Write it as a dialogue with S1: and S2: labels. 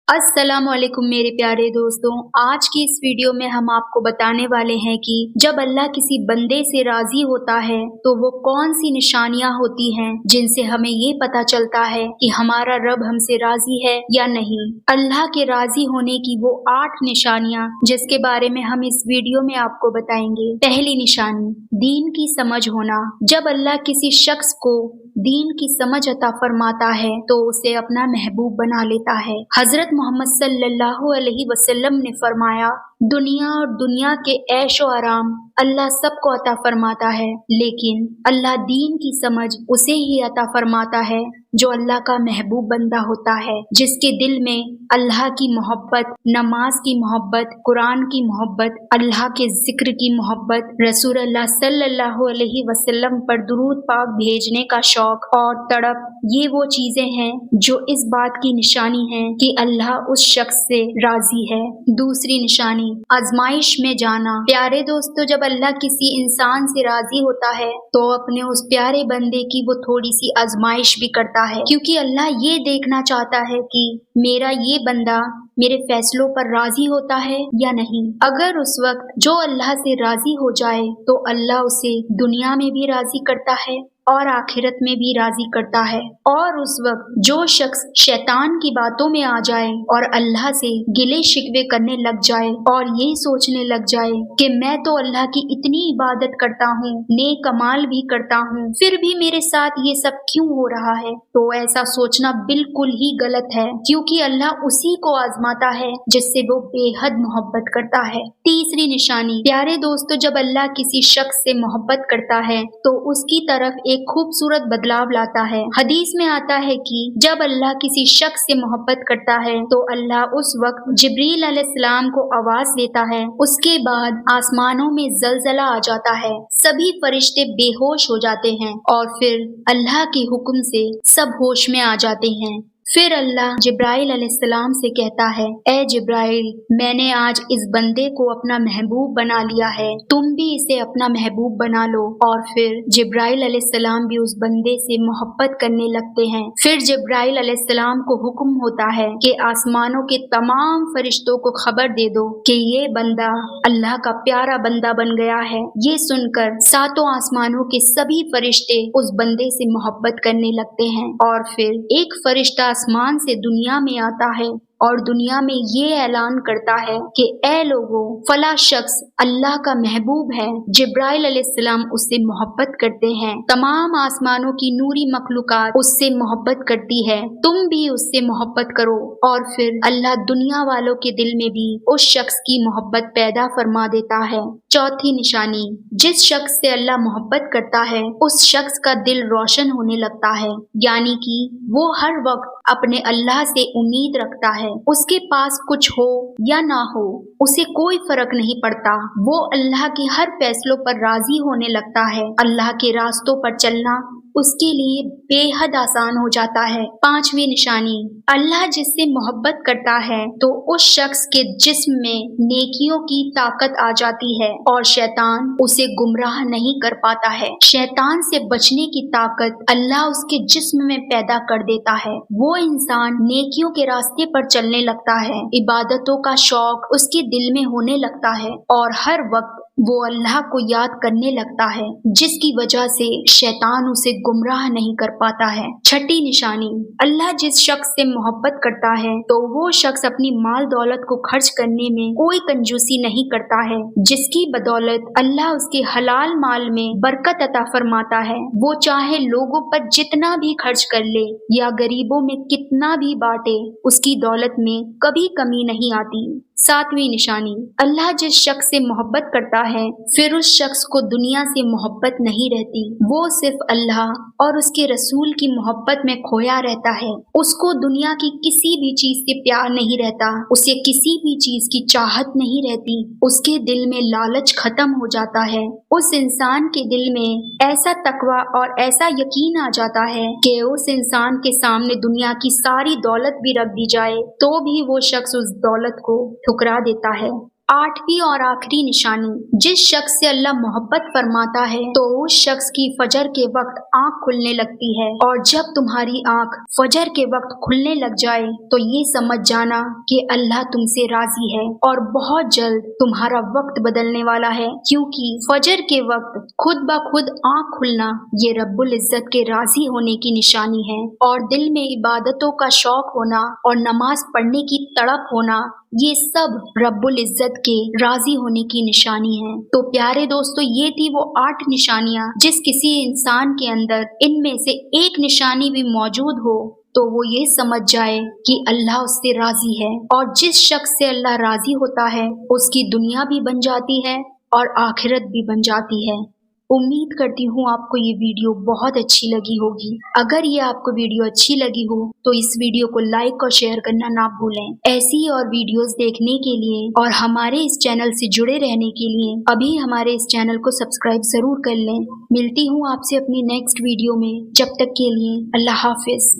S1: अस्सलाम वालेकुम मेरे प्यारे दोस्तों। आज की इस वीडियो में हम आपको बताने वाले हैं कि जब अल्लाह किसी बंदे से राजी होता है तो वो कौन सी निशानियां होती हैं जिनसे हमें ये पता चलता है कि हमारा रब हमसे राजी है या नहीं। अल्लाह के राजी होने की वो 8 निशानियां जिसके बारे में हम इस वीडियो में आपको बताएंगे। पहली निशानी, दीन की समझ होना। जब अल्लाह किसी शख्स को दीन की समझ अता फरमाता है तो उसे अपना महबूब बना लेता है। हजरत मोहम्मद सल्लल्लाहु अलैहि वसल्लम ने फरमाया, दुनिया और दुनिया के ऐशो आराम अल्लाह सबको अता फरमाता है, लेकिन अल्लाह दीन की समझ उसे ही अता फरमाता है जो अल्लाह का महबूब बंदा होता है, जिसके दिल में अल्लाह की मोहब्बत, नमाज की मोहब्बत, कुरान की मोहब्बत, अल्लाह के जिक्र की मोहब्बत, रसूल अल्लाह सल्लल्लाहु अलैहि वसल्लम पर दुरूद पाक भेजने का शौक और तड़प, ये वो चीजें हैं जो इस बात की निशानी है कि अल्लाह उस शख्स से राजी है। दूसरी निशानी, आजमाइश में जाना। प्यारे दोस्तों, जब अल्लाह किसी इंसान से राजी होता है तो अपने उस प्यारे बंदे की वो थोड़ी सी आजमाइश भी करता है, क्योंकि अल्लाह ये देखना चाहता है कि मेरा ये बंदा मेरे फैसलों पर राजी होता है या नहीं। अगर उस वक्त जो अल्लाह से राजी हो जाए तो अल्लाह उसे दुनिया में भी राजी करता है और आखिरत में भी राजी करता है। और उस वक्त जो शख्स शैतान की बातों में आ जाए और अल्लाह से गिले शिकवे करने लग जाए और यही सोचने लग जाए कि मैं तो अल्लाह की इतनी इबादत करता हूँ, नेक अमाल भी करता हूँ, फिर भी मेरे साथ ये सब क्यों हो रहा है, तो ऐसा सोचना बिल्कुल ही गलत है, क्योंकि अल्लाह उसी को आजमाता है जिससे वो बेहद मोहब्बत करता है। तीसरी निशानी, प्यारे दोस्तों, जब अल्लाह किसी शख्स से मोहब्बत करता है तो उसकी तरफ एक खूबसूरत बदलाव लाता है। हदीस में आता है कि जब अल्लाह किसी शख्स से मोहब्बत करता है तो अल्लाह उस वक्त जिब्रील अलैहिस्सलाम को आवाज देता है। उसके बाद आसमानों में जलजला आ जाता है, सभी फरिश्ते बेहोश हो जाते हैं और फिर अल्लाह के हुक्म से सब होश में आ जाते हैं। फिर अल्लाह जिब्राइल अलैहिस्सलाम से कहता है, ए जिब्राइल, मैंने आज इस बंदे को अपना महबूब बना लिया है, तुम भी इसे अपना महबूब बना लो। और फिर जिब्राइल अलैहिस्सलाम भी उस बंदे से मोहब्बत करने लगते हैं। फिर जिब्राइल अलैहिस्सलाम को हुक्म होता है कि आसमानों के तमाम फरिश्तों को खबर दे दो कि ये बंदा अल्लाह का प्यारा बंदा बन गया है। ये सुनकर सातों आसमानों के सभी फरिश्ते उस बंदे से मोहब्बत करने लगते हैं और फिर एक फरिश्ता आसमान से दुनिया में आता है और दुनिया में ये ऐलान करता है कि ए लोगों, फला शख्स अल्लाह का महबूब है, जिब्राइल अलैहिस्सलाम उससे मोहब्बत करते हैं, तमाम आसमानों की नूरी मखलूकात उससे मोहब्बत करती है, तुम भी उससे मोहब्बत करो। और फिर अल्लाह दुनिया वालों के दिल में भी उस शख्स की मोहब्बत पैदा फरमा देता है। चौथी निशानी, जिस शख्स से अल्लाह मोहब्बत करता है उस शख्स का दिल रोशन होने लगता है, यानी कि वो हर वक्त अपने अल्लाह से उम्मीद रखता है। उसके पास कुछ हो या ना हो उसे कोई फर्क नहीं पड़ता, वो अल्लाह के हर फैसलों पर राजी होने लगता है। अल्लाह के रास्तों पर चलना उसके लिए बेहद आसान हो जाता है। पांचवी निशानी, अल्लाह जिससे मोहब्बत करता है तो उस शख्स के जिस्म में नेकियों की ताकत आ जाती है और शैतान उसे गुमराह नहीं कर पाता है। शैतान से बचने की ताकत अल्लाह उसके जिस्म में पैदा कर देता है। वो इंसान नेकियों के रास्ते पर चलने लगता है, इबादतों का शौक उसके दिल में होने लगता है और हर वक्त वो अल्लाह को याद करने लगता है, जिसकी वजह से शैतान उसे गुमराह नहीं कर पाता है। छठी निशानी, अल्लाह जिस शख्स से मोहब्बत करता है तो वो शख्स अपनी माल दौलत को खर्च करने में कोई कंजूसी नहीं करता है, जिसकी बदौलत अल्लाह उसके हलाल माल में बरकत अता फरमाता है। वो चाहे लोगों पर जितना भी खर्च कर ले या गरीबों में कितना भी बांटे, उसकी दौलत में कभी कमी नहीं आती। सातवीं निशानी, अल्लाह जिस शख्स से मोहब्बत करता है फिर उस शख्स को दुनिया से मोहब्बत नहीं रहती, वो सिर्फ अल्लाह और उसके रसूल की मोहब्बत में खोया रहता है। उसको दुनिया की किसी भी चीज से प्यार नहीं रहता, उसे किसी भी चीज की चाहत नहीं रहती, उसके दिल में लालच खत्म हो जाता है। उस इंसान के दिल में ऐसा तकवा और ऐसा यकीन आ जाता है कि उस इंसान के सामने दुनिया की सारी दौलत भी रख दी जाए तो भी वो शख्स उस दौलत को ठुकरा देता है। आठवीं और आखिरी निशानी, जिस शख्स से अल्लाह मोहब्बत फरमाता है तो उस शख्स की फजर के वक्त आंख खुलने लगती है, और जब तुम्हारी आंख फजर के वक्त खुलने लग जाए तो ये समझ जाना कि अल्लाह तुमसे राजी है और बहुत जल्द तुम्हारा वक्त बदलने वाला है, क्योंकि फजर के वक्त खुद ब खुद आंख खुलना ये रब्बुल इज्जत के राजी होने की निशानी है, और दिल में इबादतों का शौक होना और नमाज पढ़ने की तड़प होना, ये सब रब्बुल इज्जत के राजी होने की निशानी है। तो प्यारे दोस्तों, ये थी वो 8 निशानियां जिस किसी इंसान के अंदर इनमें से एक निशानी भी मौजूद हो तो वो ये समझ जाए कि अल्लाह उससे राजी है, और जिस शख्स से अल्लाह राजी होता है उसकी दुनिया भी बन जाती है और आखिरत भी बन जाती है। उम्मीद करती हूँ आपको ये वीडियो बहुत अच्छी लगी होगी। अगर ये आपको वीडियो अच्छी लगी हो तो इस वीडियो को लाइक और शेयर करना ना भूलें। ऐसी ही और वीडियोस देखने के लिए और हमारे इस चैनल से जुड़े रहने के लिए अभी हमारे इस चैनल को सब्सक्राइब जरूर कर लें। मिलती हूँ आपसे अपनी नेक्स्ट वीडियो में, जब तक के लिए अल्लाह हाफिज।